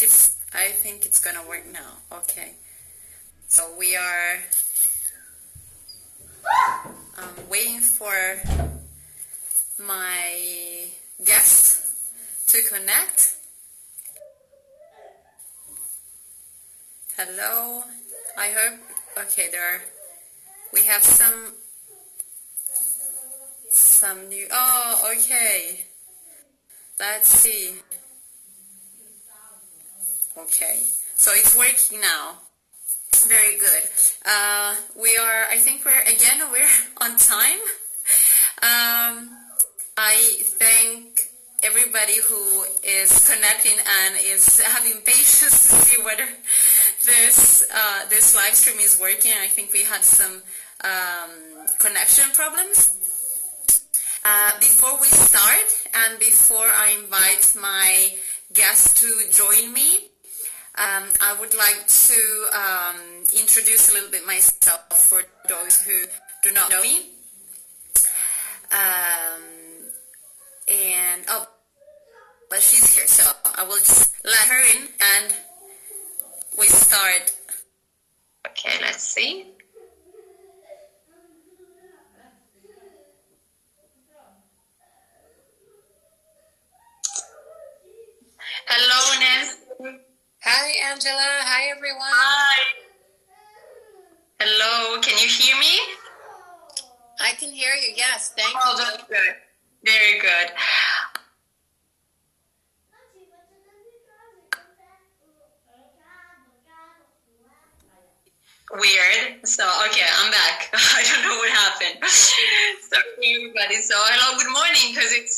it's gonna work now. Okay. So we are waiting for my guest to connect. Hello. I hope. Okay, we have some new. Oh, okay. Let's see. Okay, so it's working now. Very good. I think we're on time. I thank everybody who is connecting and is having patience to see whether this live stream is working. I think we had some connection problems. Before we start and before I invite my guest to join me, I would like to introduce a little bit myself for those who do not know me. But she's here, so I will just let her in and we start. Okay, let's see. Hello, Nancy. Hi, Angela. Hi, everyone. Hi. Hello, can you hear me? I can hear you, yes. Thank you. Oh, that's good. Very good. Weird. So, okay, I'm back. I don't know what happened. Sorry, everybody. So, hello, good morning, because it's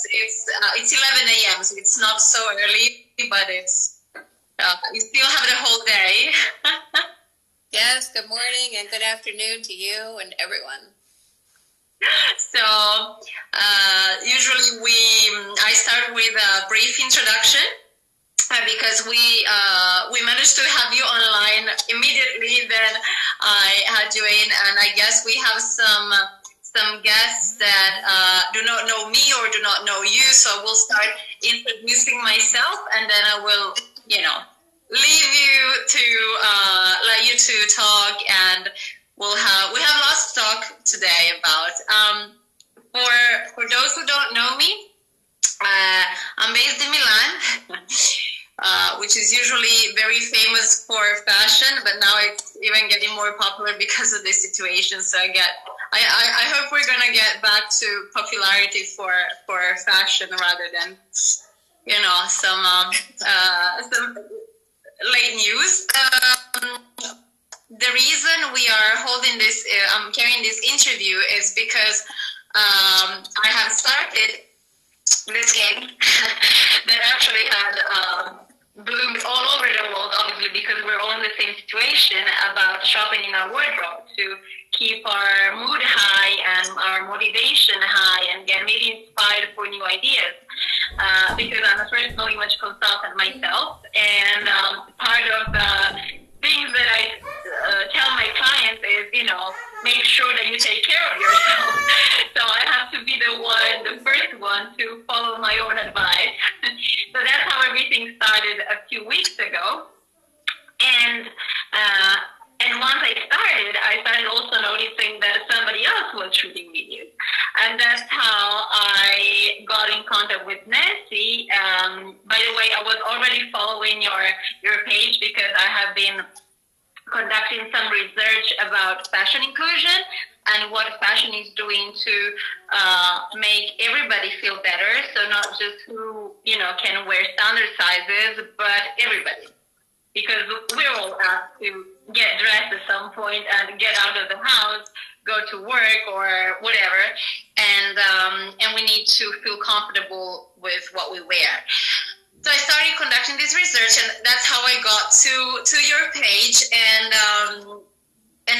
11 a.m., so it's not so early, but it's you still have the whole day. Yes, good morning and good afternoon to you and everyone. So, usually I start with a brief introduction. Because we managed to have you online immediately, then I had you in, and I guess we have some guests that do not know me or do not know you, so we'll start introducing myself, and then I will, leave you to let you two talk, and we have lots to talk today about. For those who don't know me, I'm based in Milan. Which is usually very famous for fashion, but now it's even getting more popular because of this situation. So I hope we're gonna get back to popularity for fashion rather than some late news. The reason we are holding this, I'm carrying this interview is because I have started this game that actually had bloomed all over the world, obviously, because we're all in the same situation about shopping in our wardrobe to keep our mood high and our motivation high and get really inspired for new ideas. Because I'm a personal image consultant myself, and part of the things that I tell my clients is, make sure that you take care of yourself. So I have to be the first one to follow my own advice. So that's how everything started a few weeks ago. And once I started also noticing that somebody else was shooting videos. And that's how I got in contact with Nancy. By the way, I was already following your page because I have been conducting some research about fashion inclusion and what fashion is doing to make everybody feel better. So not just who, can wear standard sizes, but everybody. Because we're all asked to get dressed at some point and get out of the house, go to work or whatever. And we need to feel comfortable with what we wear. So I started conducting this research, and that's how I got to your page, and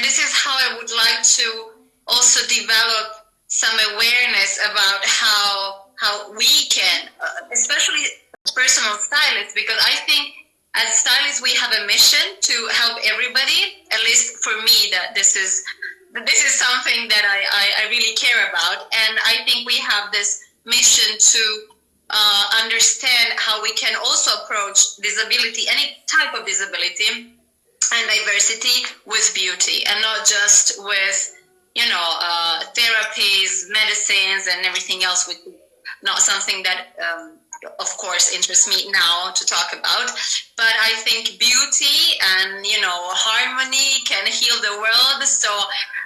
this is how I would like to also develop some awareness about how we can, especially personal stylists, because I think as stylists we have a mission to help everybody. At least for me, that this is something that I really care about, and I think we have this mission to understand how we can also approach disability, any type of disability and diversity, with beauty, and not just with, therapies, medicines, and everything else, which is not something that, of course, interests me now to talk about. But I think beauty and, harmony can heal the world. So,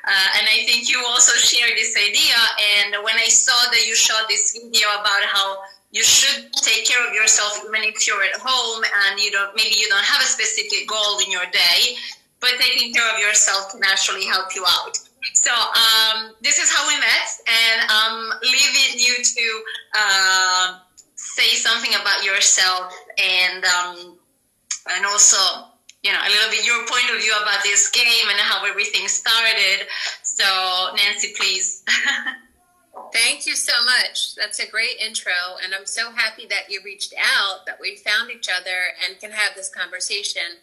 and I think you also share this idea. And when I saw that you shot this video about how you should take care of yourself even if you're at home and maybe you don't have a specific goal in your day, but taking care of yourself can actually help you out. So this is how we met, and I'm leaving you to say something about yourself and also, a little bit your point of view about this game and how everything started. So Nancy, please. Thank you so much. That's a great intro, and I'm so happy that you reached out, that we found each other and can have this conversation,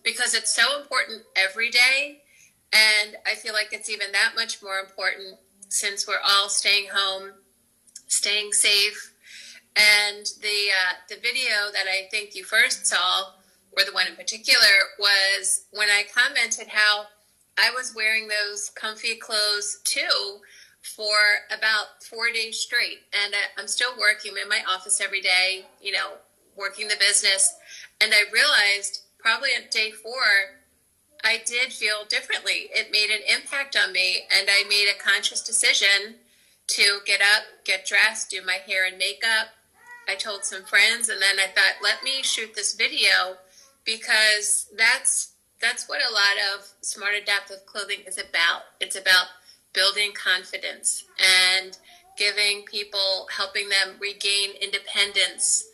because it's so important every day, and I feel like it's even that much more important since we're all staying home, staying safe. And the video that I think you first saw, or the one in particular, was when I commented how I was wearing those comfy clothes too for about 4 days straight. And I'm still working. I'm in my office every day, working the business. And I realized probably at day 4, I did feel differently. It made an impact on me. And I made a conscious decision to get up, get dressed, do my hair and makeup. I told some friends, and then I thought, let me shoot this video, because that's what a lot of smart adaptive clothing is about. It's about building confidence and giving people, helping them regain independence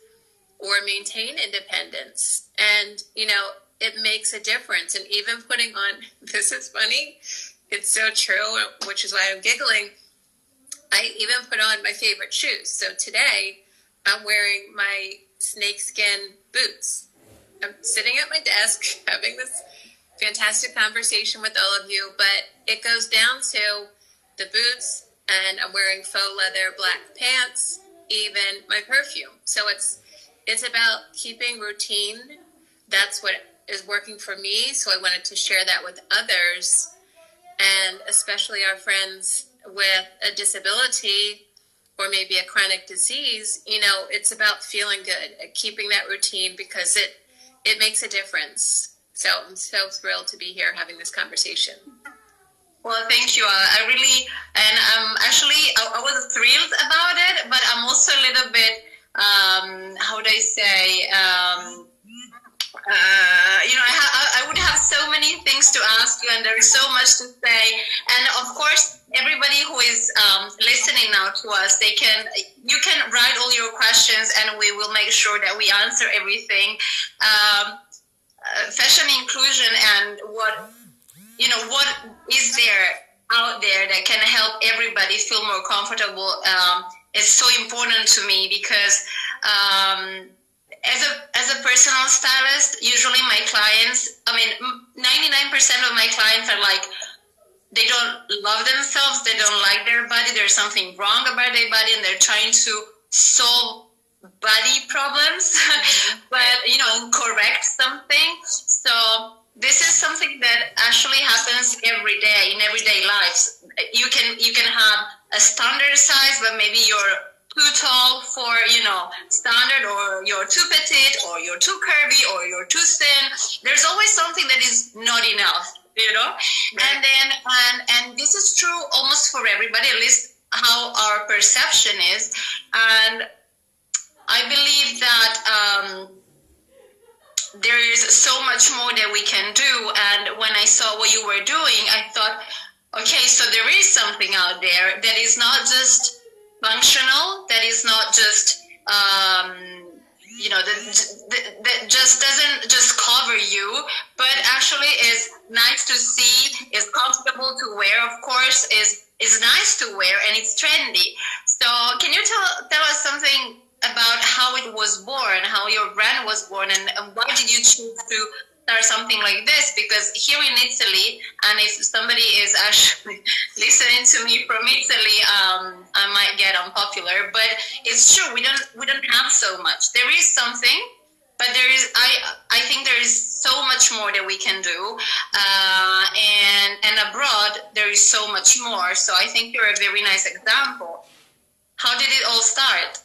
or maintain independence. And, it makes a difference. And even putting on, this is funny, it's so true, which is why I'm giggling. I even put on my favorite shoes. So today I'm wearing my snakeskin boots. I'm sitting at my desk having this fantastic conversation with all of you, but it goes down to the boots, and I'm wearing faux leather black pants, even my perfume. So it's about keeping routine. That's what is working for me. So I wanted to share that with others, and especially our friends with a disability or maybe a chronic disease. It's about feeling good, keeping that routine, because it makes a difference. So I'm so thrilled to be here having this conversation. Well, thank you. I really, and actually, I was thrilled about it, but I'm also a little bit, how would I say, I would have so many things to ask you, and there's so much to say. And of course, everybody who is listening now to us, you can write all your questions, and we will make sure that we answer everything. Fashion inclusion and what is there out there that can help everybody feel more comfortable is so important to me, because as a personal stylist, usually my clients, 99% of my clients are like, they don't love themselves, they don't like their body, there's something wrong about their body, and they're trying to solve body problems, but correct something. So this is something that actually happens every day in everyday lives. You can have a standard size, but maybe you're too tall for standard, or you're too petite, or you're too curvy, or you're too thin. There's always something that is not enough, and then and this is true almost for everybody, at least how our perception is. And I believe that there is so much more that we can do. And when I saw what you were doing, I thought, okay, so there is something out there that is not just functional, that is not just, that just doesn't just cover you, but actually is nice to see, is comfortable to wear, of course, is nice to wear, and it's trendy. So can you tell us something about how it was born, how your brand was born, and why did you choose to start something like this, because here in Italy, and if somebody is actually listening to me from Italy, I might get unpopular, but it's true. We don't have so much. There is something, but I think there is so much more that we can do, and abroad there is so much more. So I think you're a very nice example. How did it all start?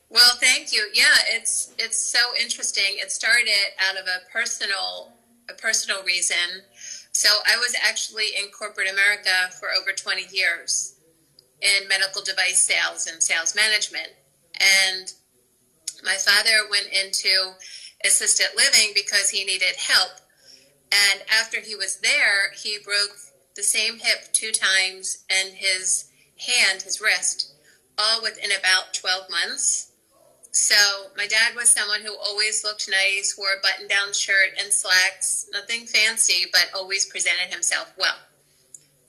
Well, thank you. Yeah, it's so interesting. It started out of a personal reason. So I was actually in corporate America for over 20 years in medical device sales and sales management. And my father went into assisted living because he needed help. And after he was there, he broke the same hip 2 times and his hand, his wrist, all within about 12 months. So my dad was someone who always looked nice, wore a button-down shirt and slacks, nothing fancy, but always presented himself well.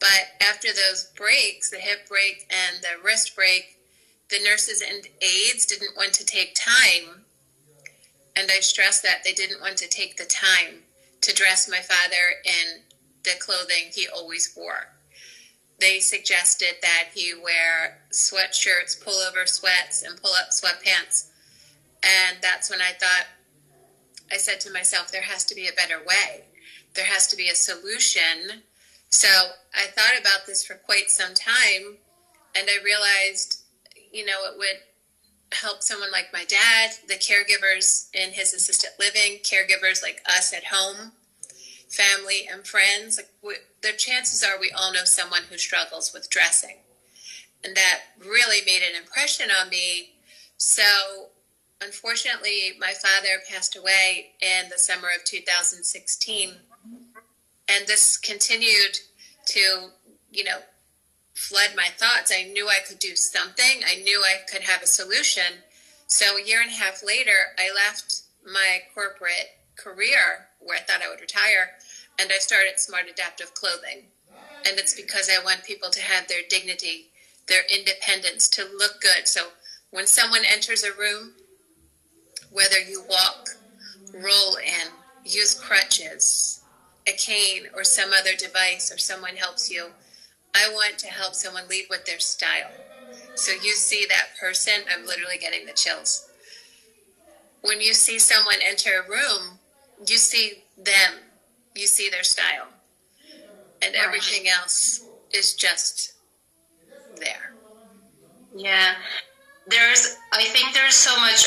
But after those breaks, the hip break and the wrist break, the nurses and aides didn't want to take time, and I stress that they didn't want to take the time to dress my father in the clothing he always wore. They suggested that he wear sweatshirts, pullover sweats, and pull-up sweatpants. And that's when I said to myself, there has to be a better way. There has to be a solution. So I thought about this for quite some time, and I realized, it would help someone like my dad, the caregivers in his assisted living, caregivers like us at home, family and friends. The chances are we all know someone who struggles with dressing. And that really made an impression on me. So unfortunately, my father passed away in the summer of 2016. And this continued to, flood my thoughts. I knew I could do something. I knew I could have a solution. So a year and a half later, I left my corporate career where I thought I would retire, and I started Smart Adaptive Clothing. And it's because I want people to have their dignity, their independence, to look good. So when someone enters a room, whether you walk, roll in, use crutches, a cane, or some other device, or someone helps you, I want to help someone lead with their style. So you see that person, I'm literally getting the chills. When you see someone enter a room, you see them, you see their style, and everything else is just there. Yeah. I think there's so much,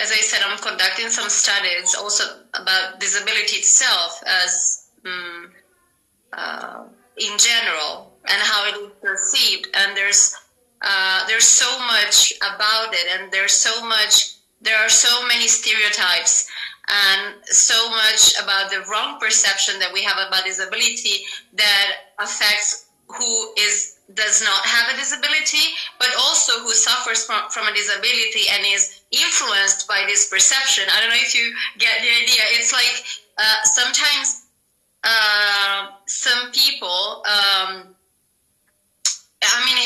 as I said, I'm conducting some studies also about disability itself as in general, and how it is perceived. And there's so much about it, and there are so many stereotypes, and so much about the wrong perception that we have about disability that affects who does not have a disability, but also who suffers from a disability and is influenced by this perception. I don't know if you get the idea. It's like sometimes some people,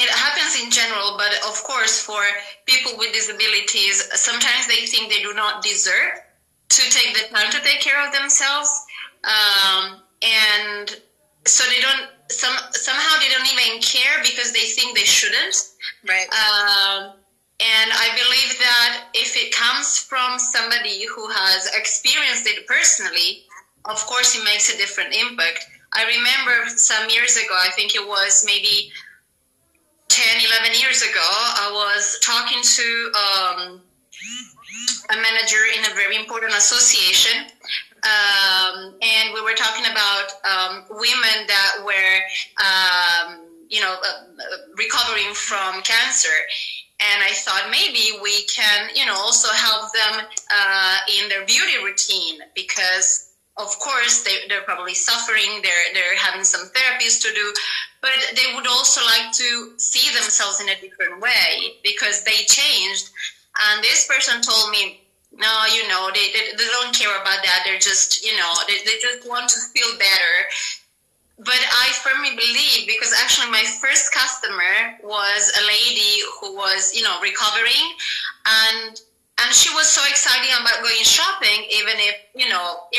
it happens in general, but of course for people with disabilities, sometimes they think they do not deserve to take the time to take care of themselves, and so they don't. Somehow they don't even care because they think they shouldn't. Right. And I believe that if it comes from somebody who has experienced it personally, of course it makes a different impact. I remember some years ago, I think it was maybe 10, 11 years ago, I was talking to a manager in a very important association. And we were talking about women that were, recovering from cancer. And I thought maybe we can, also help them in their beauty routine, because of course they're probably suffering, they're having some therapies to do, but they would also like to see themselves in a different way because they changed. And this person told me, no, they don't care about that. They're just, they just want to feel better. But I firmly believe, because actually my first customer was a lady who was, recovering. And and she was so excited about going shopping, even if,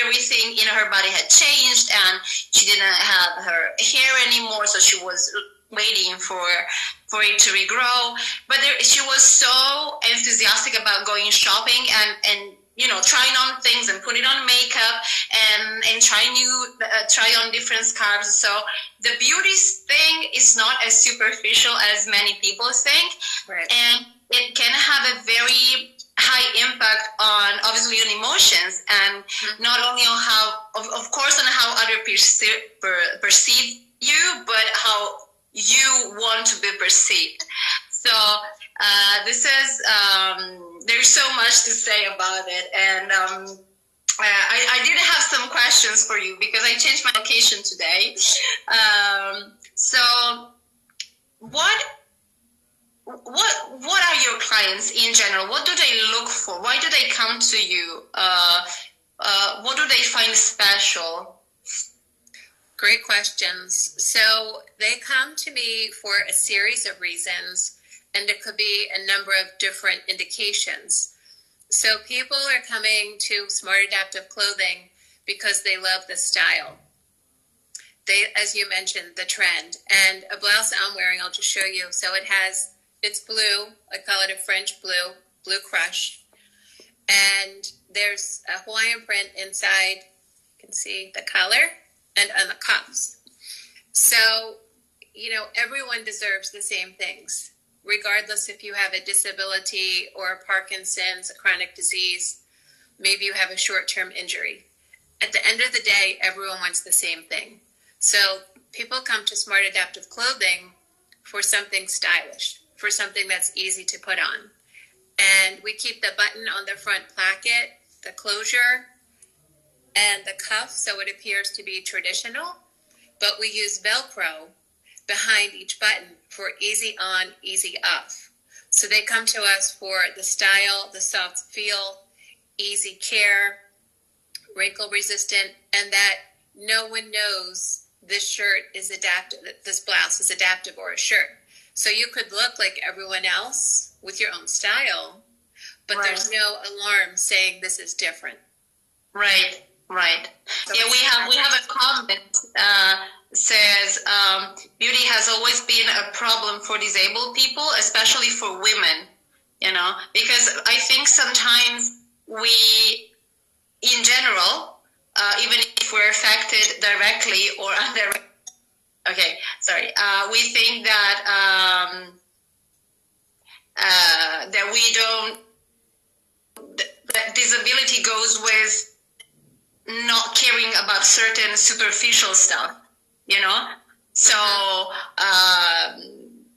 everything in her body had changed and she didn't have her hair anymore, so she was waiting for it to regrow. But she was so enthusiastic about going shopping and trying on things and putting on makeup and try on different scarves. So the beauty thing is not as superficial as many people think. Right. And it can have a very high impact on, obviously, on emotions, and not only on how, of course, on how others perceive you, but how you want to be perceived. So this is, there's so much to say about it. And I did have some questions for you because I changed my location today. So what are your clients in general? What do they look for? Why do they come to you? What do they find special? Great questions. So they come to me for a series of reasons, and it could be a number of different indications. So people are coming to Smart Adaptive Clothing because they love the style. They, as you mentioned, the trend. And a blouse I'm wearing, I'll just show you. So it's blue. I call it a French blue crush. And there's a Hawaiian print inside. You can see the collar and on the cuffs. So, everyone deserves the same things, regardless if you have a disability or Parkinson's, a chronic disease, maybe you have a short-term injury. At the end of the day, everyone wants the same thing. So people come to Smart Adaptive Clothing for something stylish, for something that's easy to put on. And we keep the button on the front placket, the closure, and the cuff, so it appears to be traditional, but we use Velcro behind each button for easy on, easy off. So they come to us for the style, the soft feel, easy care, wrinkle resistant, and that no one knows this shirt is adaptive, this blouse is adaptive or a shirt. So you could look like everyone else with your own style, but right. There's no alarm saying this is different. Right. So yeah, we have a comment says beauty has always been a problem for disabled people, especially for women. Because I think sometimes we, in general, even if we're affected directly or indirectly, we think that that we don't, that disability goes with not caring about certain superficial stuff, So,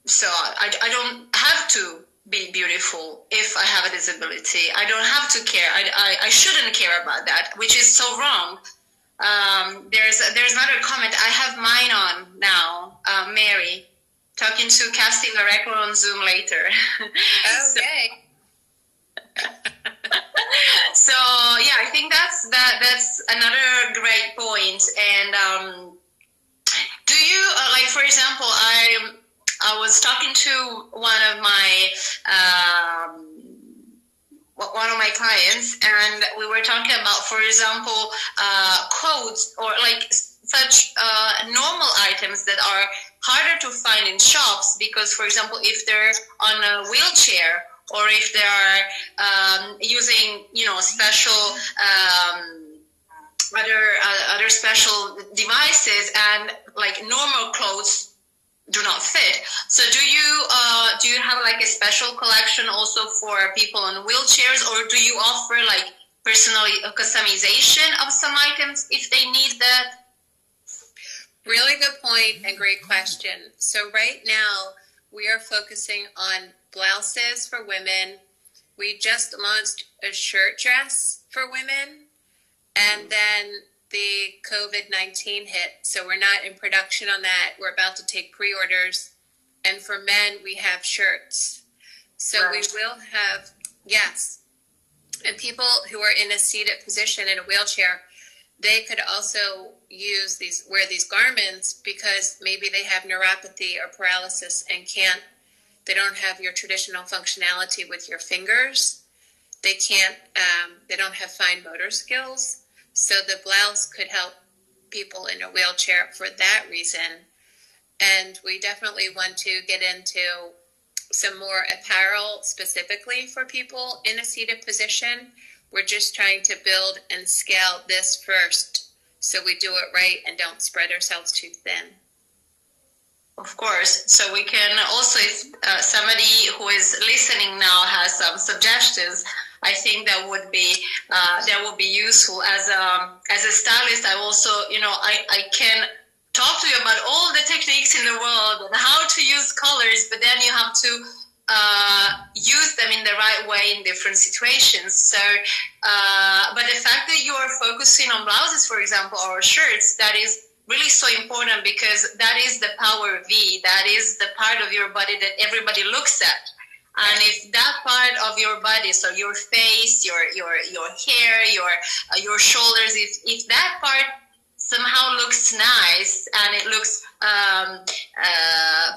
so I don't have to be beautiful if I have a disability. I don't have to care. I shouldn't care about that, which is so wrong. There's another comment. I have mine on now. Mary, talking to Cassie Larecco on Zoom later. Okay. So yeah, I think that's another great point. And do you like, for example, I was talking to one of my clients, and we were talking about, for example, coats or like such normal items that are harder to find in shops because, for example, if they're on a wheelchair, or if they are using, special other special devices, and like normal clothes do not fit. So do you have like a special collection also for people on wheelchairs, or do you offer like customization of some items if they need that? Really good point and great question. So right now we are focusing on blouses for women. We just launched a shirt dress for women, and then the COVID-19 hit, so we're not in production on that. We're about to take pre-orders, and for men we have shirts. So right. We will have, yes, and people who are in a seated position in a wheelchair, they could also wear these garments because maybe they have neuropathy or paralysis and they don't have your traditional functionality with your fingers. they can't, they don't have fine motor skills. So the blouse could help people in a wheelchair for that reason. And we definitely want to get into some more apparel specifically for people in a seated position. We're just trying to build and scale this first so we do it right and don't spread ourselves too thin. Of course. So we can also, if somebody who is listening now has some suggestions, I think that would be useful. As a stylist, I also, I can talk to you about all the techniques in the world and how to use colors, but then you have to use them in the right way in different situations. So, but the fact that you are focusing on blouses, for example, or shirts, that is really so important, because that is the power V. That is the part of your body that everybody looks at. And if that part of your body, so your face, your hair, your shoulders, if that part somehow looks nice and it looks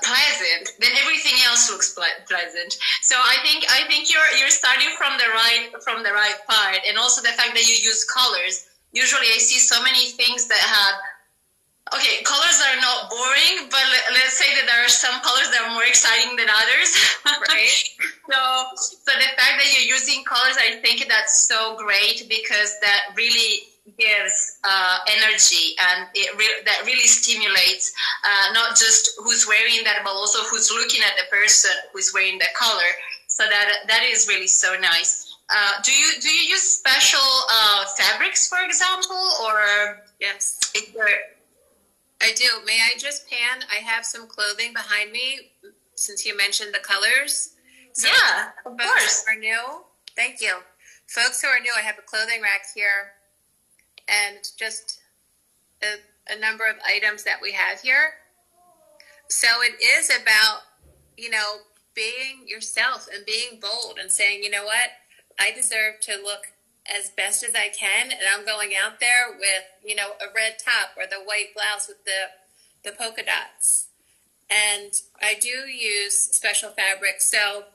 pleasant, then everything else looks pleasant. So I think you're starting from the right part, and also the fact that you use colors. Usually, I see so many things that have. Okay, colors are not boring, but let's say that there are some colors that are more exciting than others. Right. So the fact that you're using colors, I think that's so great, because that really gives energy, and that really stimulates not just who's wearing that, but also who's looking at the person who's wearing the color. So that is really so nice. Do you use special fabrics, for example, or? Yes. Is there? I do. May I just pan? I have some clothing behind me, since you mentioned the colors. So Yeah, of folks course. who are new, thank you. Folks who are new, I have a clothing rack here, and just a number of items that we have here. So it is about, being yourself and being bold and saying, you know what, I deserve to look as best as I can, and I'm going out there with, a red top or the white blouse with the polka dots. And I do use special fabrics. So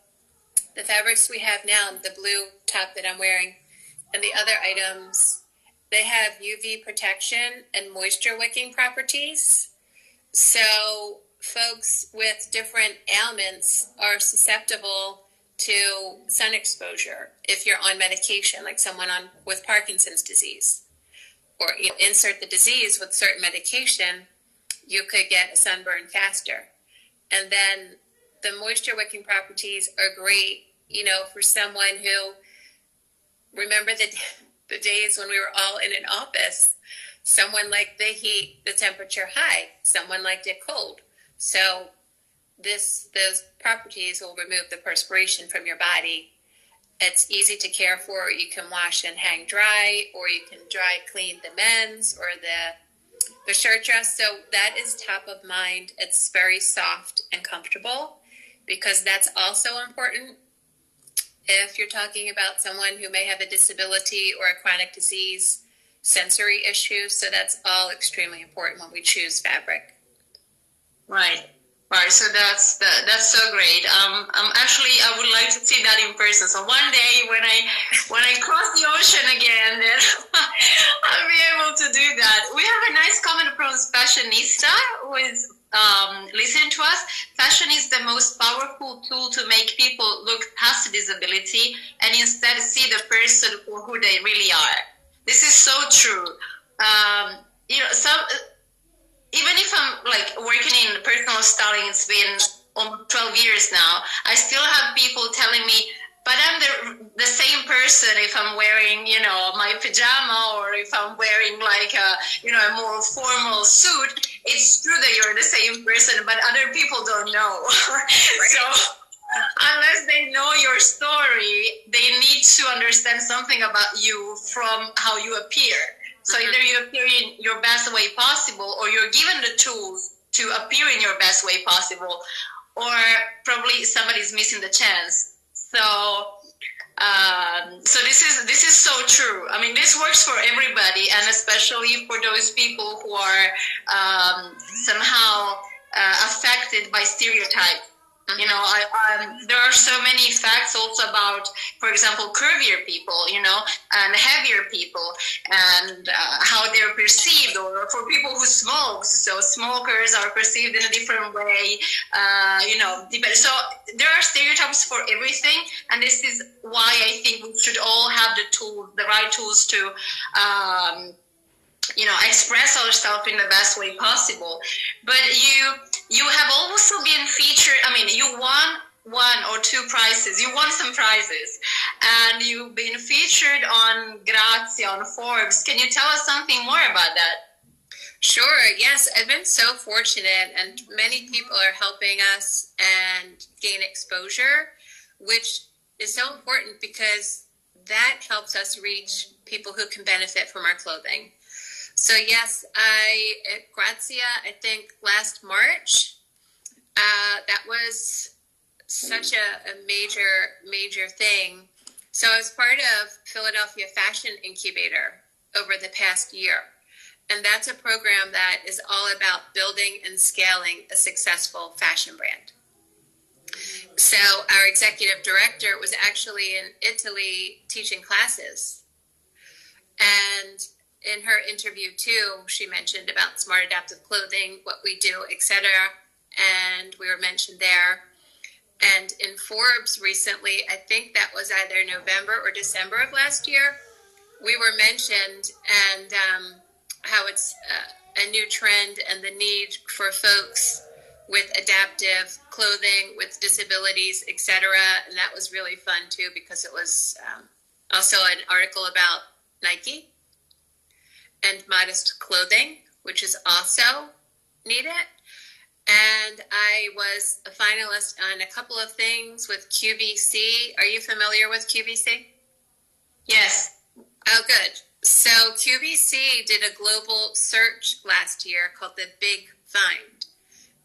the fabrics we have now, the blue top that I'm wearing, and the other items, they have UV protection and moisture wicking properties. So folks with different ailments are susceptible to sun exposure if you're on medication, like someone with Parkinson's disease, or insert the disease with certain medication, you could get a sunburn faster. And then the moisture wicking properties are great, for someone who, remember the days when we were all in an office, someone liked the heat, the temperature high, someone liked it cold. So those properties will remove the perspiration from your body. It's easy to care for. You can wash and hang dry, or you can dry clean the men's or the shirt dress. So that is top of mind. It's very soft and comfortable, because that's also important if you're talking about someone who may have a disability or a chronic disease, sensory issues. So that's all extremely important when we choose fabric. Right. So that's so great. Actually, I would like to see that in person. So one day when I cross the ocean again, then I'll be able to do that. We have a nice comment from Fashionista, who is listening to us. Fashion is the most powerful tool to make people look past disability and instead see the person for who they really are. This is so true. Even if I'm working in personal styling, it's been almost 12 years now, I still have people telling me, but I'm the same person if I'm wearing, my pajama, or if I'm wearing a more formal suit. It's true that you're the same person, but other people don't know. Right. So unless they know your story, they need to understand something about you from how you appear. So either you appear in your best way possible, or you're given the tools to appear in your best way possible, or probably somebody's missing the chance. So this is so true. I mean, this works for everybody, and especially for those people who are somehow affected by stereotypes. You know, there are so many facts also about, for example, curvier people, you know, and heavier people, and how they're perceived, or for people who smoke. So smokers are perceived in a different way, you know. So there are stereotypes for everything, and this is why I think we should all have the right tools to you know, express ourselves in the best way possible. But you have also been featured. I mean, you won one or two prizes. You won some prizes, and you've been featured on Grazia, on Forbes. Can you tell us something more about that? Sure. Yes, I've been so fortunate, and many people are helping us and gain exposure, which is so important because that helps us reach people who can benefit from our clothing. So yes, at Grazia, I think last March, that was such a major thing. So I was part of Philadelphia Fashion Incubator over the past year. And that's a program that is all about building and scaling a successful fashion brand. So our executive director was actually in Italy teaching classes. And in her interview too, she mentioned about smart adaptive clothing, what we do, etc. And we were mentioned there. And in Forbes recently, I think that was either November or December of last year, we were mentioned, and how it's a new trend and the need for folks with adaptive clothing, with disabilities, etc. And that was really fun too, because it was also an article about Nike and modest clothing, which is also needed. And I was a finalist on a couple of things with QVC. Are you familiar with QVC? Yes. Oh, good. So QVC did a global search last year called The Big Find.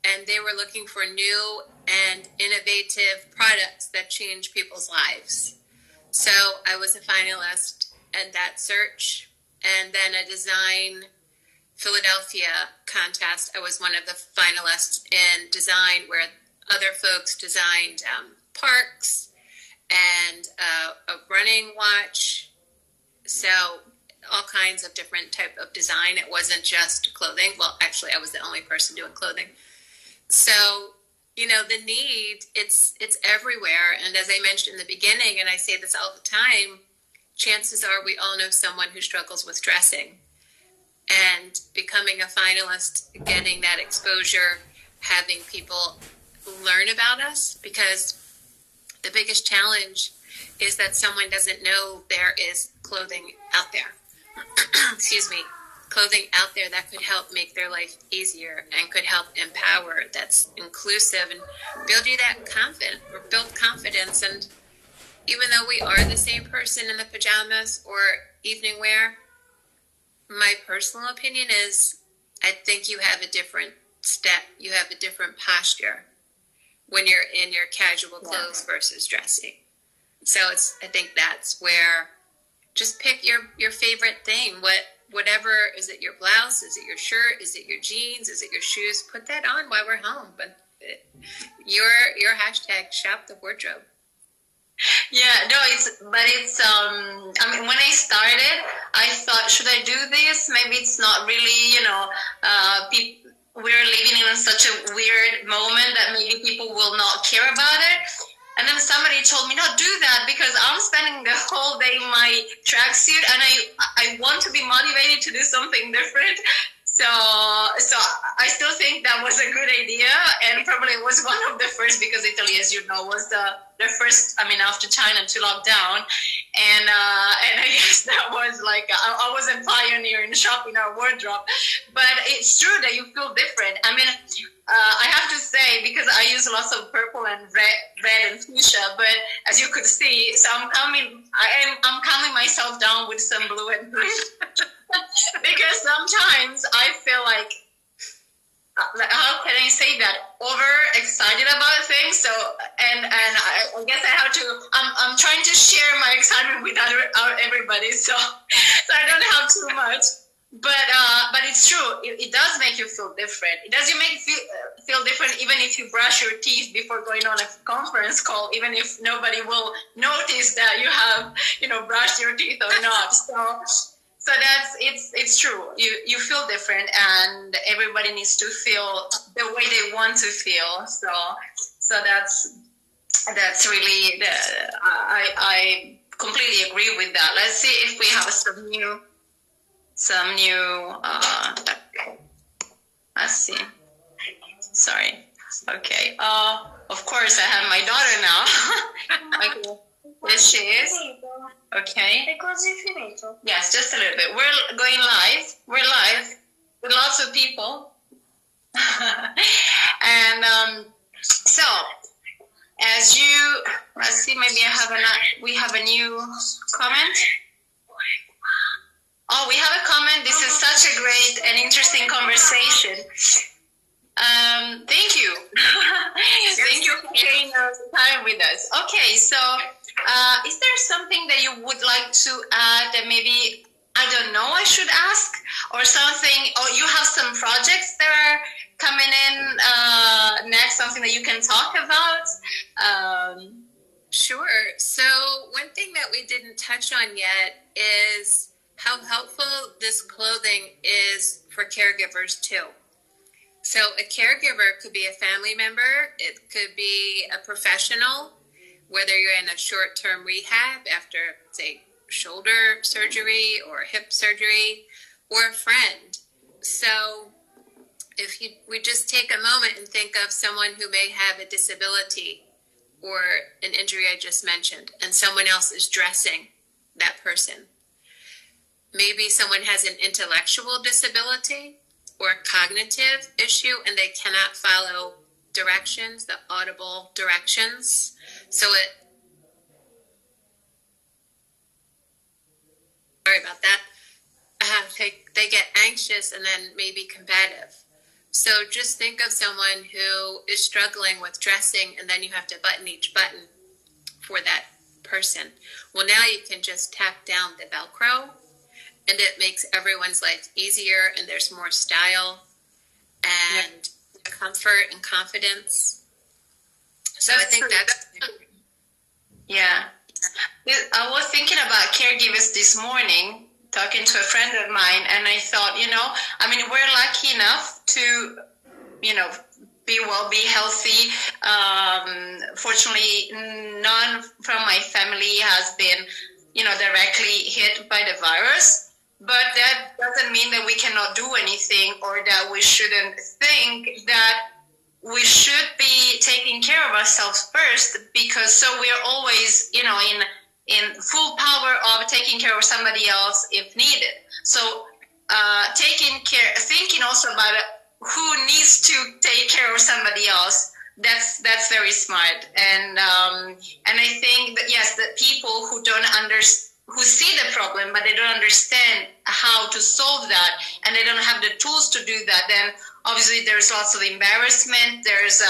And they were looking for new and innovative products that change people's lives. So I was a finalist in that search. And then a design Philadelphia contest. I was one of the finalists in design, where other folks designed parks and a running watch. So all kinds of different type of design. It wasn't just clothing. Well, actually, I was the only person doing clothing. So, you know, the need, it's everywhere. And as I mentioned in the beginning, and I say this all the time, chances are we all know someone who struggles with dressing. And becoming a finalist, getting that exposure, having people learn about us, because the biggest challenge is that someone doesn't know there is clothing out there. Excuse me. Clothing out there that could help make their life easier and could help empower, that's inclusive and build you that build confidence. And even though we are the same person in the pajamas or evening wear, my personal opinion is I think you have a different step. You have a different posture when you're in your casual clothes versus dressing. So I think that's where just pick your favorite thing. Whatever, is it your blouse? Is it your shirt? Is it your jeans? Is it your shoes? Put that on while we're home. But your hashtag shop the wardrobe. Yeah, no, I mean, when I started, I thought, should I do this? Maybe it's not really, you know, we're living in such a weird moment that maybe people will not care about it. And then somebody told me, no, do that, because I'm spending the whole day in my tracksuit and I want to be motivated to do something different. So I still think that was a good idea, and probably was one of the first, because Italy, as you know, was the first, I mean, after China to lock down. And I guess that was like, I was a pioneer in shopping our wardrobe. But it's true that you feel different. I mean, I have to say, because I use lots of purple and red and fuchsia, but as you could see, so I'm calming myself down with some blue and green. Because sometimes I feel like, how can I say that, over excited about things. So and I guess I have to, I'm trying to share my excitement with everybody, so I don't have too much. but it's true. It does make you feel different. It does you make you feel different even if you brush your teeth before going on a conference call, even if nobody will notice that you have, brushed your teeth or not. So it's true. You feel different, and everybody needs to feel the way they want to feel. So that's really I completely agree with that. Let's see if we have some new let's see. Sorry. Okay. Of course I have my daughter now. Okay. Yes, she is. Okay. Yes, just a little bit. We're going live. We're live with lots of people. And so as you, let's see, maybe we have a new comment. Oh, we have a comment. This is such a great and interesting conversation. Thank you. Thank you for sharing the time with us. Okay, so is there something that you would like to add that maybe, I don't know, I should ask? Or something, or you have some projects that are coming in next, something that you can talk about? Sure. So one thing that we didn't touch on yet is how helpful this clothing is for caregivers too. So a caregiver could be a family member, it could be a professional, whether you're in a short-term rehab after, say, shoulder surgery or hip surgery, or a friend. So if we just take a moment and think of someone who may have a disability or an injury I just mentioned, and someone else is dressing that person. Maybe someone has an intellectual disability or a cognitive issue and they cannot follow directions, the audible directions. So sorry about that. They get anxious and then maybe combative. So just think of someone who is struggling with dressing and then you have to button each button for that person. Well, now you can just tap down the Velcro and it makes everyone's life easier and there's more style and comfort and confidence. So I think that's... Yeah. I was thinking about caregivers this morning, talking to a friend of mine, and I thought, we're lucky enough to, be healthy. Fortunately, none from my family has been, directly hit by the virus. But that doesn't mean that we cannot do anything or that we shouldn't think that we should be taking care of ourselves first, because so we're always, in full power of taking care of somebody else if needed. So thinking also about who needs to take care of somebody else, that's very smart. And I think that, yes, that people who who see the problem, but they don't understand how to solve that, and they don't have the tools to do that, then obviously there's lots of embarrassment. There's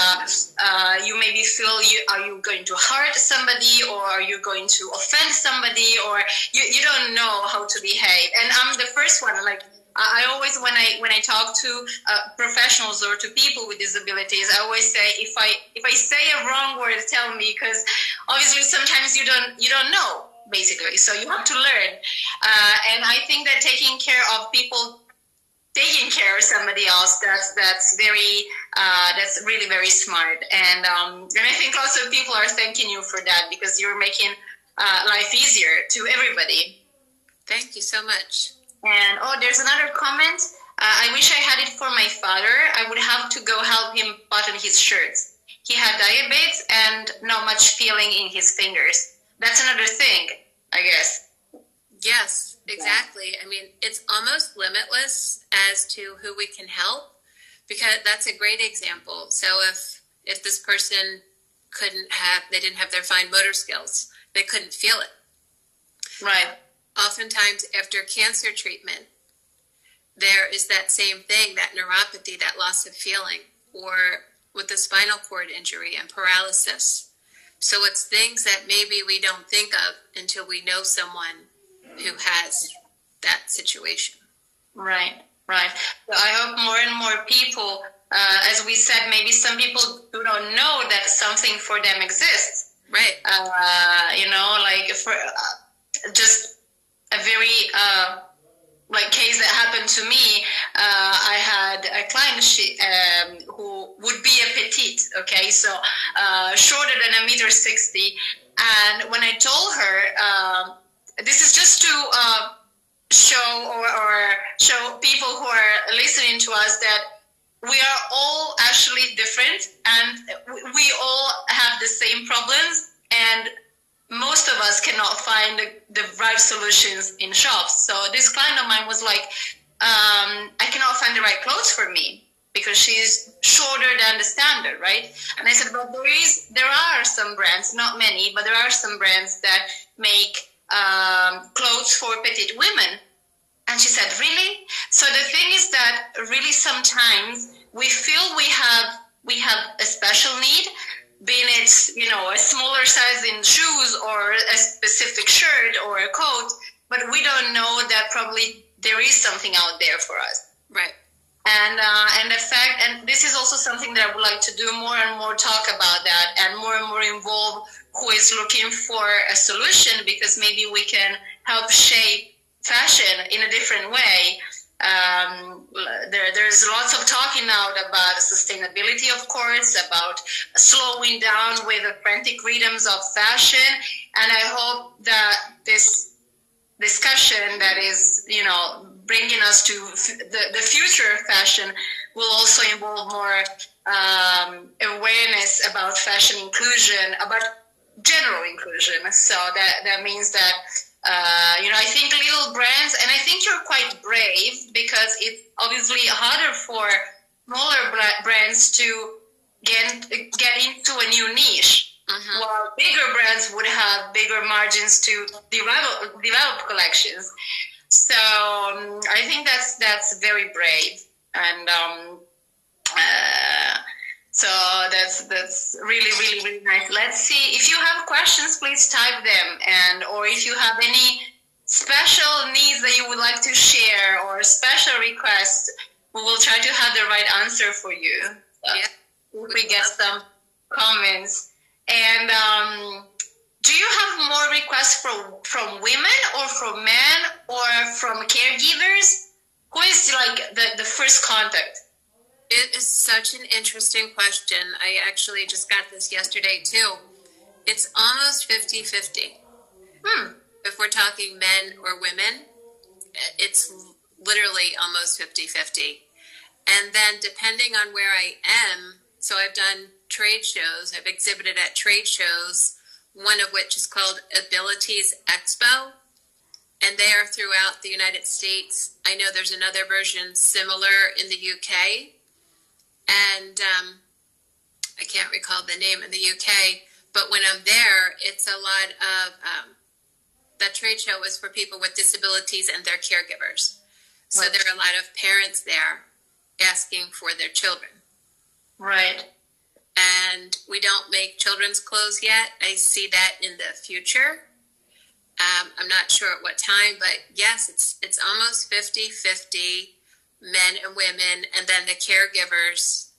you maybe feel, are you going to hurt somebody, or are you going to offend somebody, or you don't know how to behave. And I'm the first one, like, I always, when I talk to professionals or to people with disabilities, I always say, if I say a wrong word, tell me, because obviously sometimes you don't know, basically. So you have to learn. And I think that taking care of people, taking care of somebody else, that's really very smart. And I think lots of people are thanking you for that, because you're making life easier to everybody. Thank you so much. And there's another comment. I wish I had it for my father. I would have to go help him button his shirts. He had diabetes and not much feeling in his fingers. That's another thing, I guess. Yes, exactly. I mean, it's almost limitless as to who we can help, because that's a great example. So if this person they didn't have their fine motor skills, they couldn't feel it. Right. Oftentimes after cancer treatment, there is that same thing, that neuropathy, that loss of feeling, or with a spinal cord injury and paralysis. So it's things that maybe we don't think of until we know someone who has that situation. Right, right. So I hope more and more people, as we said, maybe some people do not know that something for them exists. Right. Like for just a very like case that happened to me. I had a client who would be a petite, okay, so shorter than 1.60 m, and when I told her, this is just to show or show people who are listening to us that we are all actually different and we all have the same problems, and most of us cannot find the right solutions in shops. So this client of mine was like, I cannot find the right clothes for me because she's shorter than the standard, right? And I said, well, there are some brands, not many, but there are some brands that make clothes for petite women. And she said, really? So the thing is that really sometimes we feel we have a special need, being it, a smaller size in shoes or a specific shirt or a coat, but we don't know that probably there is something out there for us. Right. And the fact, and this is also something that I would like to do more and more, talk about that, and more involve who is looking for a solution, because maybe we can help shape fashion in a different way. There's lots of talking now about sustainability, of course, about slowing down with the frantic rhythms of fashion, and I hope that this discussion that is, bringing us to the future of fashion will also involve more awareness about fashion inclusion, about general inclusion. So that means that I think little brands, and I think you're quite brave, because it's obviously harder for smaller brands to get into a new niche, while bigger brands would have bigger margins to develop collections. So I think that's very brave, and so that's really nice. Let's see, if you have questions, please type them, or if you have any special needs that you would like to share or special requests, we will try to have the right answer for you. If we get some comments. And do you have more requests from women or from men or from caregivers? Who is like the first contact? It is such an interesting question. I actually just got this yesterday too. It's almost 50-50. If we're talking men or women, it's literally almost 50-50. And then depending on where I am, so I've done trade shows, I've exhibited at trade shows, one of which is called Abilities Expo, and they are throughout the United States. I know there's another version similar in the UK, and I can't recall the name in the UK, but when I'm there, it's a lot of, that trade show is for people with disabilities and their caregivers. So there are a lot of parents there asking for their children. Right. And we don't make children's clothes yet. I see that in the future. I'm not sure at what time, but yes, it's almost 50-50, men and women, and then the caregivers,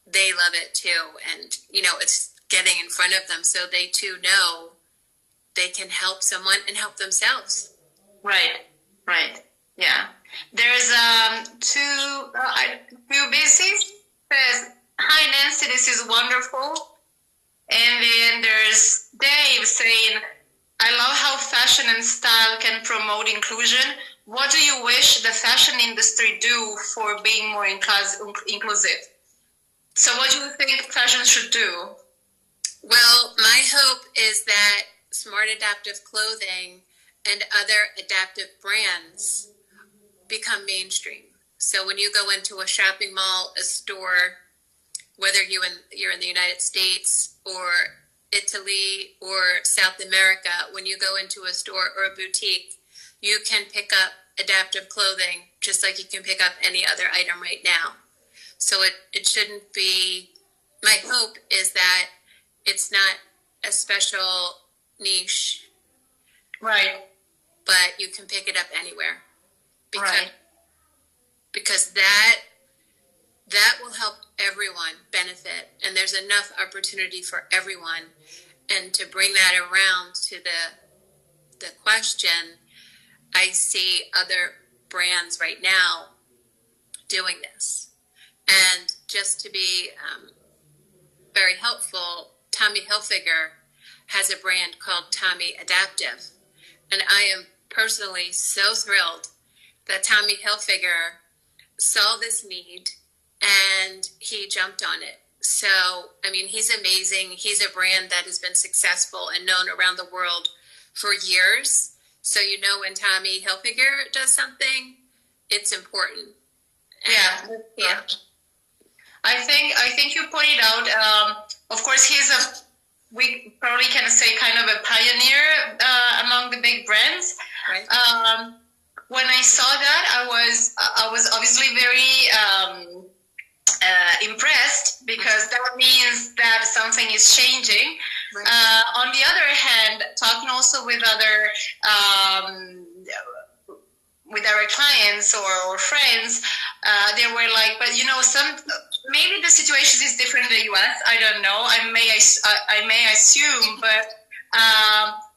they love it too. And, it's getting in front of them so they too know they can help someone and help themselves. Right. Yeah. There's two basics. Says, hi Nancy, this is wonderful. And then there's Dave saying, I love how fashion and style can promote inclusion. What do you wish the fashion industry do for being more inclusive? So what do you think fashion should do? Well, my hope is that smart adaptive clothing and other adaptive brands become mainstream. So when you go into a shopping mall, a store, whether you're in the United States or Italy or South America, when you go into a store or a boutique, you can pick up adaptive clothing just like you can pick up any other item right now. So it shouldn't be, my hope is that it's not a special niche. Right. But you can pick it up anywhere. Because because that will help everyone benefit, and there's enough opportunity for everyone. And to bring that around to the question, I see other brands right now doing this. And just to be very helpful, Tommy Hilfiger has a brand called Tommy Adaptive. And I am personally so thrilled that Tommy Hilfiger saw this need and he jumped on it. So, I mean, he's amazing. He's a brand that has been successful and known around the world for years. So, you know, when Tommy Hilfiger does something, it's important. And, yeah. I think you pointed out, of course, we probably can say kind of a pioneer among the big brands. Right. When I saw that, I was obviously very impressed, because that means that something is changing. Right. On the other hand, talking also with our clients or friends, they were like, but you know, maybe the situation is different in the US. I don't know. I may assume, but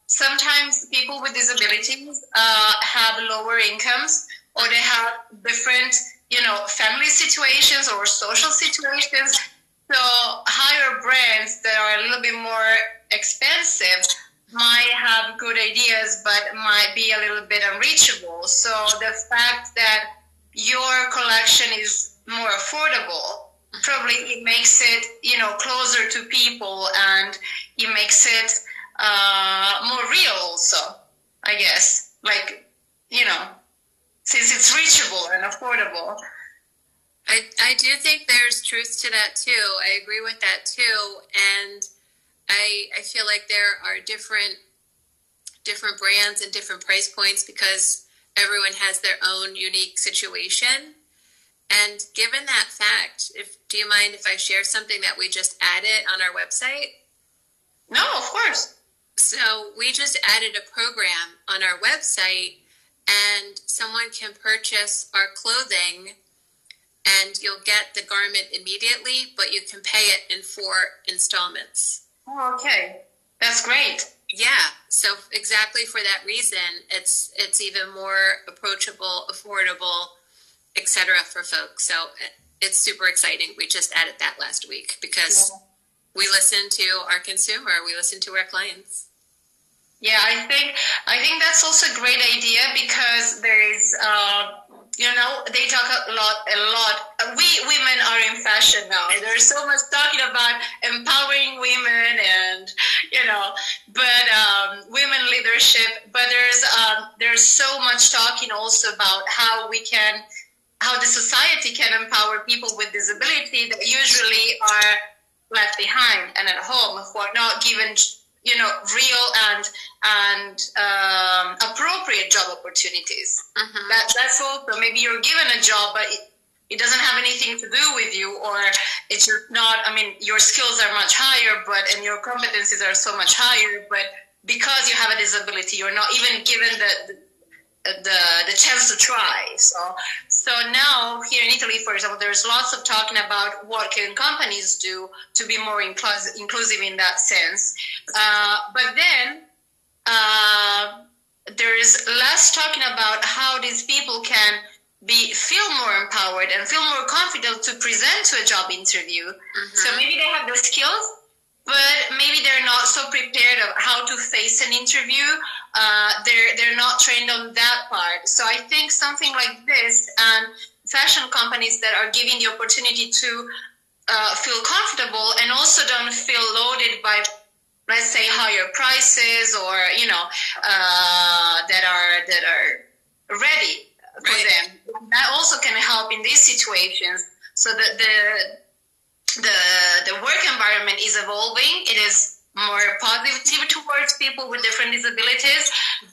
sometimes people with disabilities have lower incomes, or they have different, you know, family situations or social situations. So higher brands that are a little bit more expensive might have good ideas, but might be a little bit unreachable. So the fact that your collection is more affordable, probably it makes it, you know, closer to people, and it makes it more real also, I guess. Like, you know, since it's reachable and affordable. I do think there's truth to that too. I agree with that too. And I feel like there are different brands and different price points, because everyone has their own unique situation. And given that fact, do you mind if I share something that we just added on our website? No, of course. So we just added a program on our website, and someone can purchase our clothing and you'll get the garment immediately, but you can pay it in 4 installments. Oh, okay. That's great. Yeah. So exactly for that reason, it's even more approachable, affordable, etc. for folks. So it's super exciting. We just added that last week because we listen to our consumer, we listen to our clients. Yeah, I think that's also a great idea, because there is, you know, they talk a lot. We women are in fashion now. There's so much talking about empowering women and, you know, but women leadership. But there's so much talking also about how the society can empower people with disability that usually are left behind and at home, who are not given, you know, real and appropriate job opportunities. Mm-hmm. That's also, maybe you're given a job, but it doesn't have anything to do with you, or it's just not, I mean, your skills are much higher, and your competencies are so much higher, but because you have a disability, you're not even given the chance to try. So now here in Italy, for example, there's lots of talking about what can companies do to be more inclusive in that sense. But then there is less talking about how these people can feel more empowered and feel more confident to present to a job interview. Mm-hmm. So maybe they have the skills, but maybe they're not so prepared of how to face an interview. They're not trained on that part. So I think something like this, and fashion companies that are giving the opportunity to feel comfortable and also don't feel loaded by, let's say, higher prices, or, you know, that are ready for them. That also can help in these situations, so that the work environment is evolving. It is more positive towards people with different disabilities,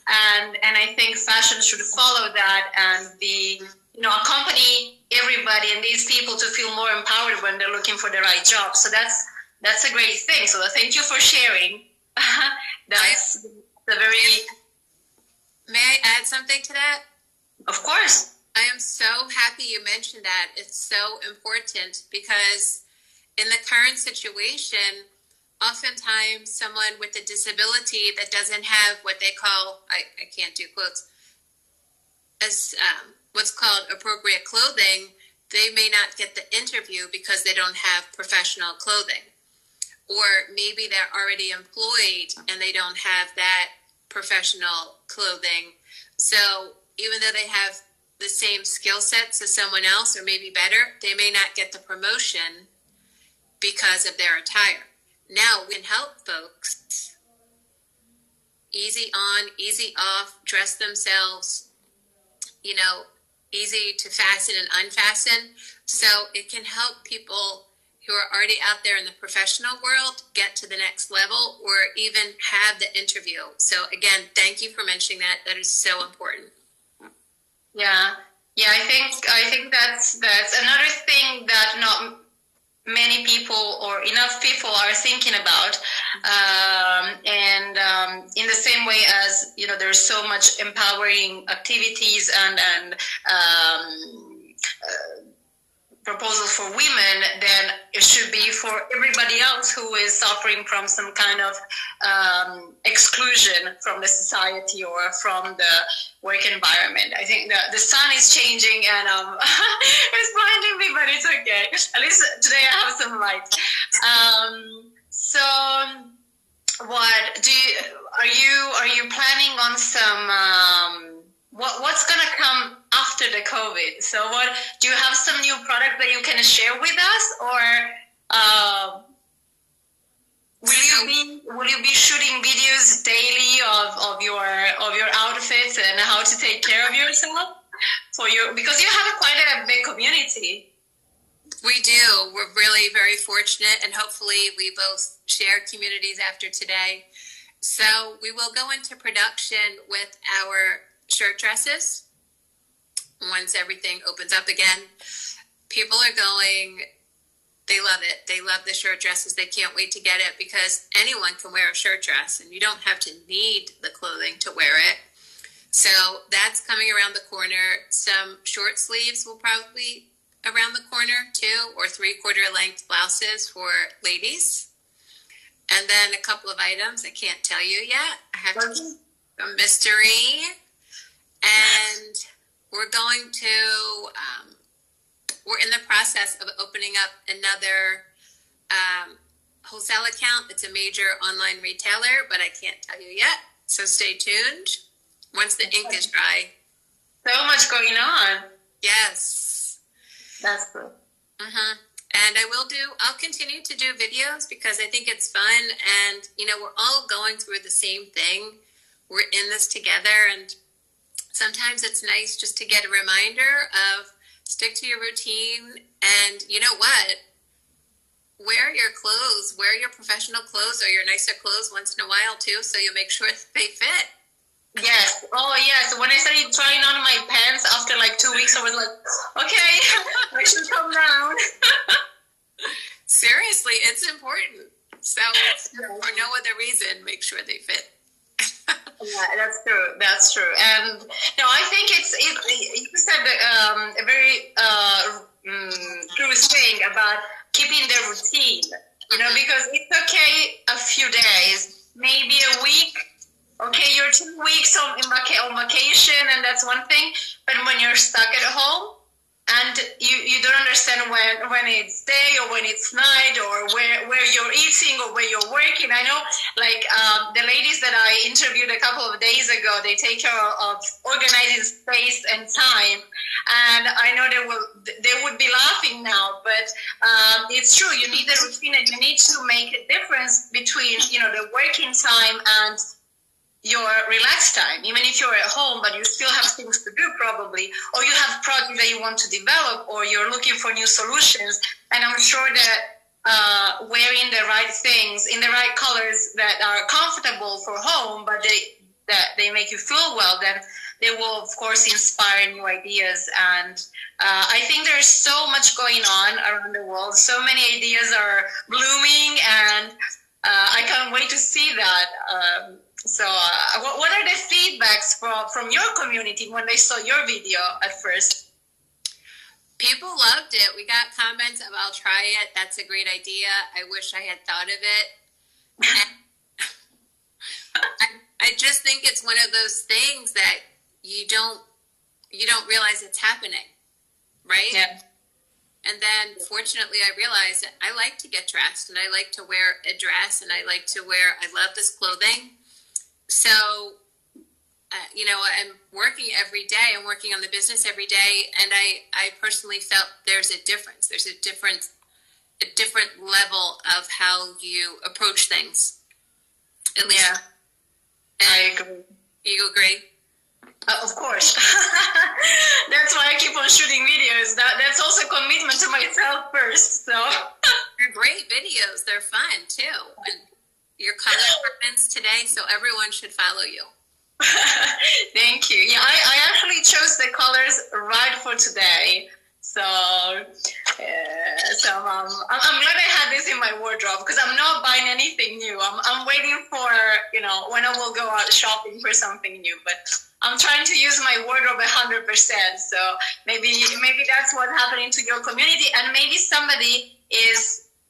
and I think fashion should follow that and be, you know, accompany everybody and these people to feel more empowered when they're looking for the right job. So that's a great thing. So thank you for sharing. That's the very. May I add something to that? Of course. I am so happy you mentioned that. It's so important because in the current situation, oftentimes someone with a disability that doesn't have what they call, I can't do quotes, as what's called appropriate clothing, they may not get the interview because they don't have professional clothing. Or maybe they're already employed and they don't have that professional clothing. So even though they have the same skill sets as someone else, or maybe better, they may not get the promotion because of their attire. Now we can help folks easy on, easy off, dress themselves, you know, easy to fasten and unfasten. So it can help people who are already out there in the professional world get to the next level or even have the interview. So again, thank you for mentioning that. That is so important. Yeah. Yeah, I think that's another thing that not many people or enough people are thinking about. In the same way as, you know, there's so much empowering activities and proposals for women, then it should be for everybody else who is suffering from some kind of exclusion from the society or from the work environment. I think that the sun is changing and it's blinding me, but it's okay. At least today I have some light. So what are you planning on some what's gonna come after the COVID? So what do you have some new product that you can share with us, or will you be shooting videos daily of your outfits and how to take care of yourself because you have quite a big community? We do. We're really very fortunate, and hopefully we both share communities after today. So we will go into production with our shirt dresses once everything opens up again. People are going, they love it. They love the shirt dresses. They can't wait to get it because anyone can wear a shirt dress and you don't have to need the clothing to wear it. So that's coming around the corner. Some short sleeves will probably around the corner, 2 or 3/4 length blouses for ladies. And then a couple of items I can't tell you yet. I have to keep a mystery. And we're going to, we're in the process of opening up another wholesale account. It's a major online retailer, but I can't tell you yet. So stay tuned once the ink is dry. So much going on. Yes. That's good. Mm-hmm. And I'll continue to do videos because I think it's fun. And, you know, we're all going through the same thing. We're in this together, and sometimes it's nice just to get a reminder of stick to your routine. And you know what? Wear your clothes, wear your professional clothes or your nicer clothes once in a while too, so you make sure they fit. Yes. Oh, yes. When I started trying on my pants after like 2 weeks, I was like, okay, I should come down. Seriously, it's important. So, for no other reason, make sure they fit. Yeah, that's true. That's true. And no, I think you said a very true thing about keeping the routine. You know, because it's okay a few days, maybe a week. Okay, you're 2 weeks on vacation, and that's one thing. But when you're stuck at home and you don't understand when it's day or when it's night or where you're eating or where you're working. I know, like the ladies that I interviewed a couple of days ago, they take care of organizing space and time. And I know they would be laughing now, but it's true. You need a routine, and you need to make a difference between, you know, the working time and your relaxed time, even if you're at home, but you still have things to do probably, or you have projects that you want to develop, or you're looking for new solutions. And I'm sure that wearing the right things in the right colors that are comfortable for home, but they make you feel well, then they will, of course, inspire new ideas. And I think there's so much going on around the world. So many ideas are blooming, and I can't wait to see that. So what are the feedbacks from your community when they saw your video at first? People loved it. We got comments of, I'll try it. That's a great idea. I wish I had thought of it. I just think it's one of those things that you don't realize it's happening, right? Yeah. And then fortunately I realized that I like to get dressed and I like to wear a dress and I love this clothing. So, I'm working every day. I'm working on the business every day. And I personally felt there's a difference. There's a different level of how you approach things. At least. Yeah. I agree. You agree? Of course. That's why I keep on shooting videos. That's also a commitment to myself first. So they're great videos. They're fun too. And your color comments today, so everyone should follow you. Thank you. Yeah, I actually chose the colors right for today. So, I'm glad I had this in my wardrobe because I'm not buying anything new. I'm waiting for, when I will go out shopping for something new. But I'm trying to use my wardrobe 100%. So maybe that's what's happening to your community, and maybe somebody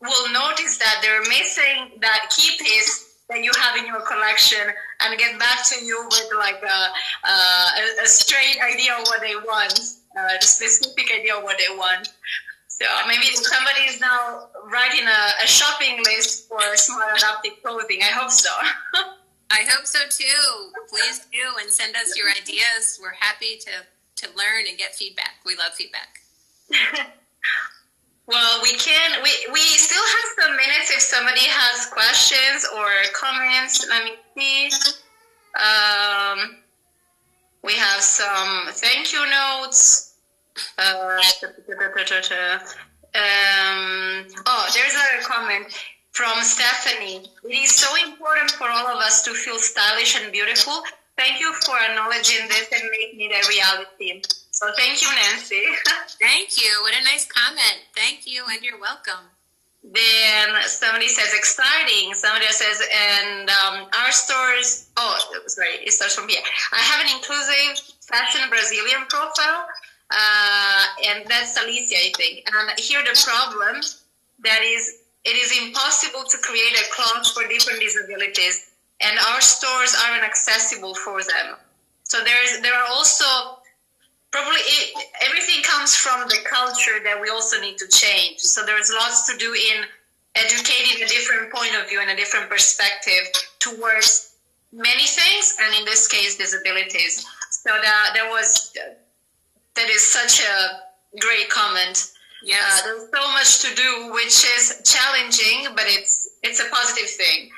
will notice that they're missing that key piece that you have in your collection and get back to you with like a straight idea of what they want, a specific idea of what they want. So maybe somebody is now writing a shopping list for smart adaptive clothing. I hope so. I hope so too. Please do, and send us your ideas. We're happy to learn and get feedback. We love feedback. Well, we still have some minutes if somebody has questions or comments. Let me see. We have some thank you notes. There's a comment from Stephanie. It is so important for all of us to feel stylish and beautiful. Thank you for acknowledging this and making it a reality. So thank you, Nancy. Thank you. What a nice comment. Thank you, and you're welcome. Then somebody says exciting. Somebody says, and our stores. Oh, sorry, it starts from here. I have an inclusive fashion Brazilian profile, and that's Alicia, I think. And here the problem that is, it is impossible to create a cloth for different disabilities, and our stores aren't accessible for them. So there are also. Probably everything comes from the culture that we also need to change. So there's lots to do in educating a different point of view and a different perspective towards many things, and in this case, disabilities. So that is such a great comment. Yes. There's so much to do, which is challenging, but it's a positive thing.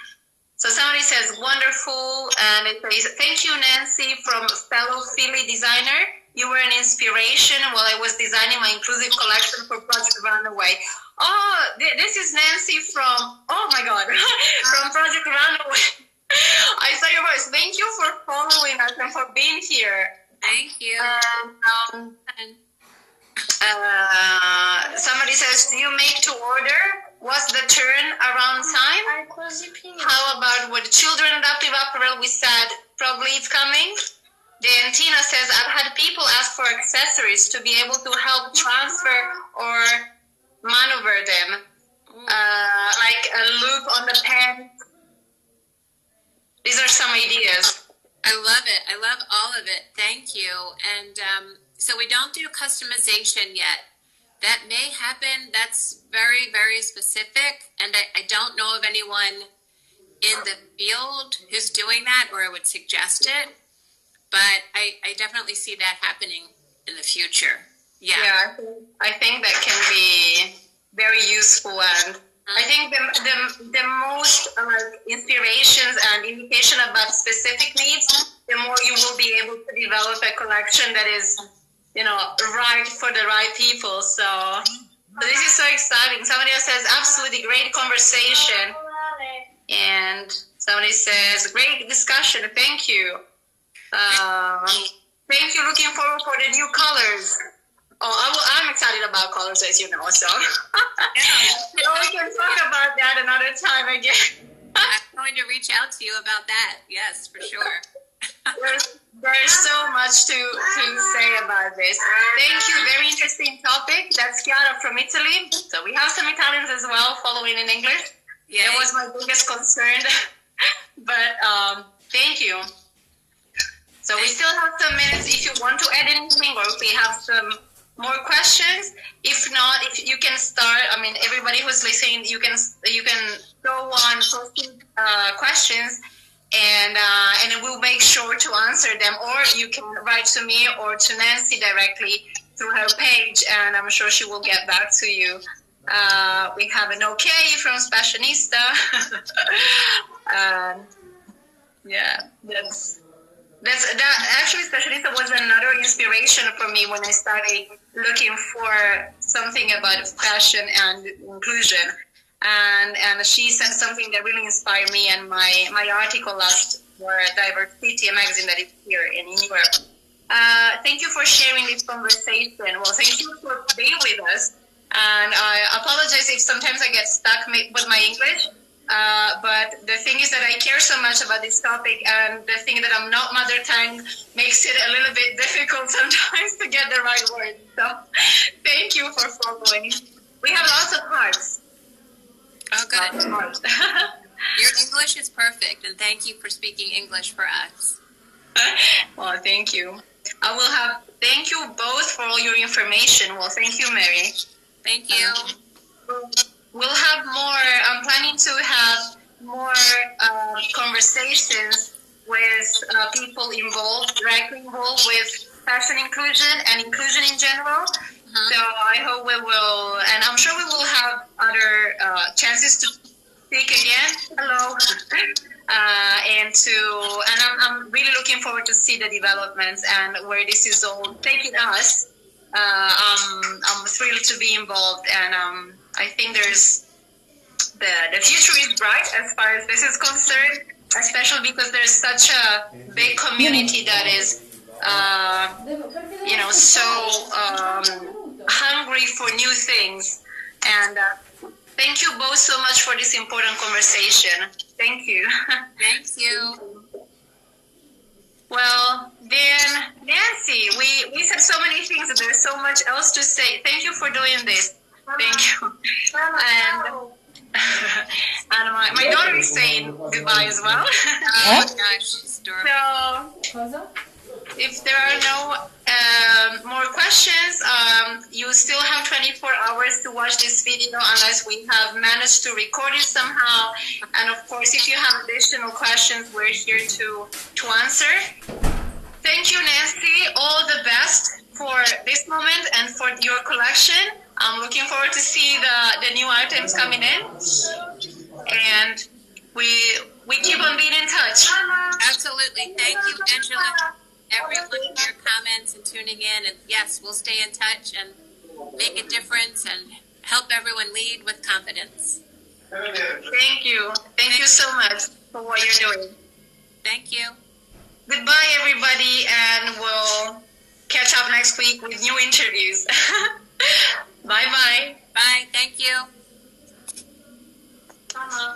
So somebody says, wonderful, and it says, thank you, Nancy, from fellow Philly designer. You were an inspiration while I was designing my inclusive collection for Project Runaway. Oh, this is Nancy from, oh my God, from Project Runaway. I saw your voice. Thank you for following us and for being here. Thank you. Somebody says, do you make to order? Was the turn around time? How about with children adaptive apparel? We said probably it's coming. Then Tina says, I've had people ask for accessories to be able to help transfer or maneuver them. Like a loop on the pen. These are some ideas. I love it. I love all of it. Thank you. And so we don't do customization yet. That may happen. That's very, very specific. And I don't know of anyone in the field who's doing that, or I would suggest it. But I definitely see that happening in the future. Yeah, I think that can be very useful, and I think the most inspirations and indication about specific needs, the more you will be able to develop a collection that is, right for the right people. So this is so exciting. Somebody else says, absolutely great conversation, and somebody says, great discussion. Thank you. Thank you. Looking forward for the new colors. Oh, I'm excited about colors, as you know. So, we can talk about that another time again. I'm going to reach out to you about that. Yes, for sure. There's so much to say about this. Thank you. Very interesting topic. That's Chiara from Italy. So we have some Italians as well following in English. Yeah. That was my biggest concern. But thank you. So we still have some minutes if you want to add anything, or if we have some more questions. If not, if you can start. I mean, everybody who's listening, you can go on posting questions, and we'll make sure to answer them. Or you can write to me or to Nancy directly through her page, and I'm sure she will get back to you. We have an okay from Fashionista. Yeah, that actually Fashionista was another inspiration for me when I started looking for something about fashion and inclusion. And she said something that really inspired me, and my article last for Diversity, a magazine that is here in Europe. Thank you for sharing this conversation. Well, thank you for being with us. And I apologize if sometimes I get stuck with my English. But the thing is that I care so much about this topic, and the thing that I'm not mother tongue makes it a little bit difficult sometimes to get the right word. So thank you for following. We have lots of hearts. Oh, good. Your English is perfect, and thank you for speaking English for us. Well, thank you. Thank you both for all your information. Well, thank you, Mary. Thank you. We'll have more. I'm planning to have more conversations with people directly involved with fashion inclusion and inclusion in general. So I hope we will, and I'm sure we will have other chances to speak again. Hello. And I'm really looking forward to see the developments and where this is all taking us. I'm thrilled to be involved, and I think the future is bright as far as this is concerned, especially because there's such a big community that is, so hungry for new things. And thank you both so much for this important conversation. Thank you. Thank you. Well, then, Nancy, we said so many things, and there's so much else to say. Thank you for doing this. Thank you. And my daughter is saying goodbye as well. Oh gosh, she's adorable. So, if there are no more questions, you still have 24 hours to watch this video unless we have managed to record it somehow. And of course, if you have additional questions, we're here to answer. Thank you, Nancy. All the best for this moment and for your collection. I'm looking forward to see the new items coming in. And we keep on being in touch. Absolutely. Thank you, Angela. Everyone for your comments and tuning in. And yes, we'll stay in touch and make a difference and help everyone lead with confidence. Thank you. Thank you so much for what you're doing. Thank you. Goodbye, everybody, and we'll catch up next week with new interviews. Bye-bye. Bye. Thank you. Bye.